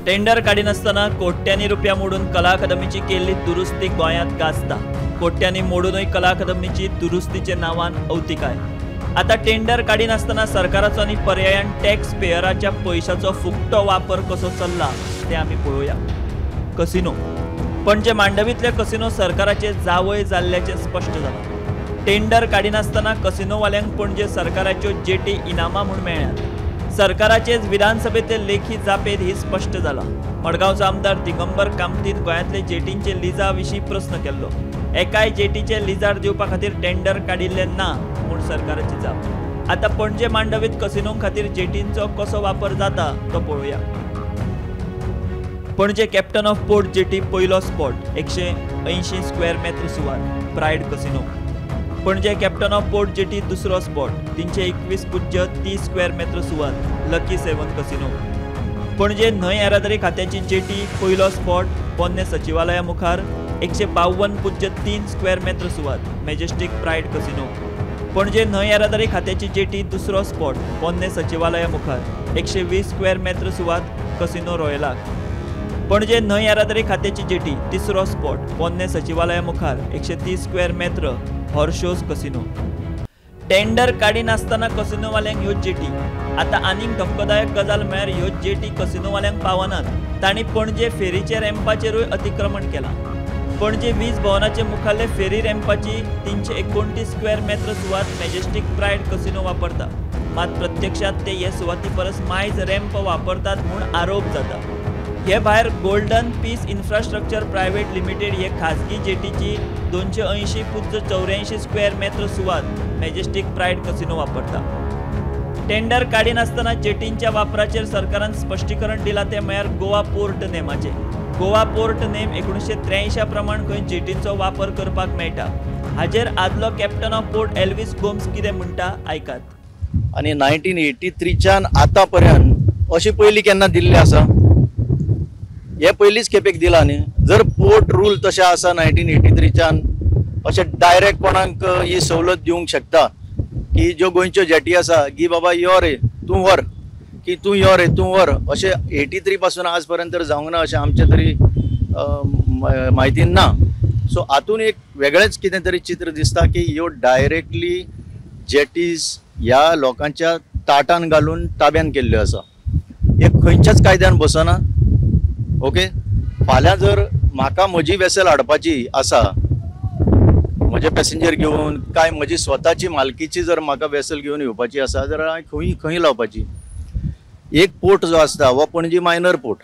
Tender काढिनासतना कोट्यांनी रुपया मोडून कला अकादमीची केल्ली दुरुस्ती गोंयांत गाजता। कोट्यांनी मोडूनय कला अकादमीची दुरुस्तीचे नावान अवतिकाय। आता टेंडर काढिनासतना सरकाराचो आनी पर्यायान टॅक्स पेयराच्या पैशाचो फुकटो वापर कसो चल्ला ते आमी पळोवया। कसिनो पणजे मांडवीतले कसिनो सरकाराचे जावय जाल्ल्याचे स्पष्ट जाला। टेंडर काढिनासतना कसिनोवाल्यांक पणजे सरकाराच्यो जेटी इनामां म्हूण मेळ्ळ्यात। सरकाराचेच विधानसभेतले लेखी जापेत ही स्पष्ट जाला। मडगांवचो आमदार दिगंबर कामतीन गोंयांतले जेटींचे लिजा विशीं प्रस्न केल्लो। एकाय जेटीचे लिजार दिवपा खातीर टेंडर काडिल्ले ना म्हूण सरकाराची जाप। आता पणजे मांडवीत कसिनो खातीर जेटींचो कसो वापर जाता तो पळोवया। पणजे कॅप्टन ऑफ पोर्ट जेटी पयलो स्पॉट 180 स्क्वेअर मेत्र सुवात प्रायड कसिनो। पणजे कॅप्टन ऑफ पोर्ट जेटी दुसरो स्पॉट 321.30 स्क्वेअर मेत्र सुवात लकी 7 कसिनो। पणजे न्हंय येरादारी खात्याची जेटी पयलो स्पॉट पोन्ने सचिवालया मुखार 152.3 स्क्वेअर मेत्र सुवात मॅजेस्टिक प्रायड कसिनो। पणजे न्हंय येरादारी खात्याची जेटी दुसरो स्पॉट पोन्ने सचिवालया मुखार 120 स्क्वेअर मेत्र सुवात कसिनो रॉयलाक। पणजे न्हंय येरादारी खात्याची जेटी तिसरो स्पॉट पोन्ने सचिवालया मुखार 130 स्क्वेअर मेत्र हॉर्शोज कसिनो। टेंडर काढिनासतना कसिनोवाल्यांक ह्यो जेटी आता आनीक धक्कोदायक गजाल म्हळ्यार ह्यो जेटी कसिनोवाल्यांक पावनात। तांणी पणजे फेरीचे रॅम्पाचेरूय अतिक्रमण केलां। पणजे वीज भवनाचे मुखाल्ले फेरी रॅम्पाची 329 स्क्वेअर मेत्र सुवात मॅजेस्टिक प्रायड कसिनो वापरता। मात प्रत्यक्षात ते हे सुवाती परस मायज रॅम्प वापरतात म्हूण आरोप जाता। हे भायर Golden Peace Infrastructure Private Limited हे खाजगी जेटीची 280.84 स्क्वेअर मेत्र सुवात मॅजेस्टिक प्रायड कसिनो वापरता। टेंडर काढिनासतना जेटींच्या वापराचेर सरकारान स्पश्टीकरण दिलां ते म्हळ्यार गोवा पोर्ट नेमाचे। गोवा पोर्ट नेम 1983 प्रमाण खंय जेटींचो वापर करपाक मेळटा। हाजेर आदलो captain of port Elvis Gomes कितें म्हणटा आयकात। आनी 1983च्यान आतां पर्यंत अशी पयली केन्ना दिल्ली आसा? हे पयलीच खेपेक दिला न्ही। जर पोर्ट रूल तशें आसा 1983च्यान अशें डायरेक्ट कोणाक ही सवलत दिवंक शकता की ज्यो गोंयच्यो जेटी आसा की बाबा यो रे तूं व्हर की तूं यो रे तूं व्हर, अशें 83 पासून आज पर्यंत तर जावंक ना अशें आमचे तरी म्हायतीन ना। सो हातून एक वेगळेंच कितें तरी चित्र दिसता की ह्यो डायरेक्टली जेटीज ह्या लोकांच्या ताटान घालून ताब्यान केल्ल्यो आसा। हे खंयच्याच कायद्यान बसना। ओके, फाल्यां जर म्हाका म्हजी वेसल हाडपाची आसा म्हजे पॅसेंजर घेवन काय म्हजी स्वताची मालकीची जर म्हाका वेसल घेवन येवपाची आसा जाल्यार हांवें खंय लावपाची? एक पोर्ट जो आसता हो पणजी मायनर पोर्ट,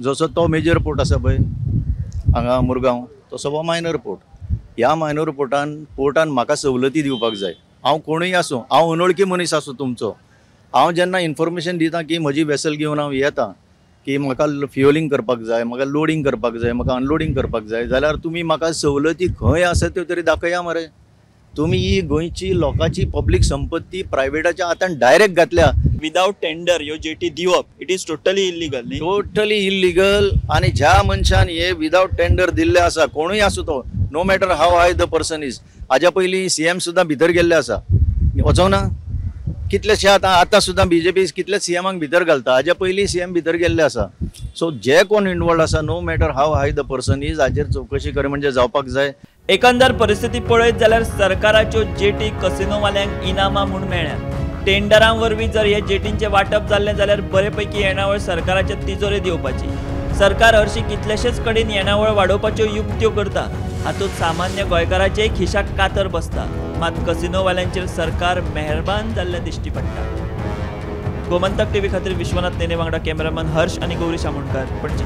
जसो तो मेजर पोर्ट आसा पळय हांगा मुरगांव, तसो हो मायनर पोर्ट। ह्या मायनर पोर्टान म्हाका सवलती दिवपाक जाय। हांव कोणूय आसूं, हांव अनवळखी मनीस आसूं तुमचो, हांव जेन्ना इन्फॉर्मेशन दितां की म्हजी वेसल घेवन हांव येतां की म्हाका फ्युअलिंग करपाक जाय, म्हाका लोडिंग करपाक जाय, म्हाका अनलोडिंग करपाक जाय, जाल्यार तुमी म्हाका सवलती खंय आसा त्यो तरी दाखया मरे। तुमी ही गोंयची लोकांची पब्लीक संपत्ती प्रायवेटाच्या हातान डायरेक्ट घातल्या। विदाउट टेंडर ह्यो जेटी दिवप it is totally illegal. Totally illegal. आणि ज्या मनशान हे विदाउट टेंडर दिल्ले आसा, कोणूय आसूं तो, no matter how high the person is, हाज्या पयलीं CM सुद्दां भितर गेल्ले आसा, वचोंक ना? कितलेशे आतां सुद्दां BJP कितले CMांक भितर घालता, हाज्या पयलीं CM भितर गेल्ले आसा। सो जे कोण इन्वॉल्ड आसा, no matter how high the person is, हाजेर चवकशी कर म्हणजे जावपाक जाय। एकंदर परिस्थिती पळयत जाल्यार सरकाराच्यो जेटी कसिनोवाल्यांक इनामां म्हूण मेळ्ळ्यात। टेंडरां वरवीं जर हे जेटींचे वाटप जाल्लें जाल्यार बरेपैकी येणावळ सरकाराच्या तिजोरेंत येवपाची। सरकार हरशीं कितलेशेच कडेन येणावळ वाडोवपाच्यो युक्त्यो करता। हातूंत सामान्य गोंयकाराचेय खिशाक कातर बसता। मात कसिनोवाल्यांचेर सरकार मेहरबान जाल्लें दिश्टी पडटा। गोमंतक TV खातीर विश्वनाथ नेने वांगडा कॅमेरामॅन हर्ष आनी गौरी शामुणकार, पणजी।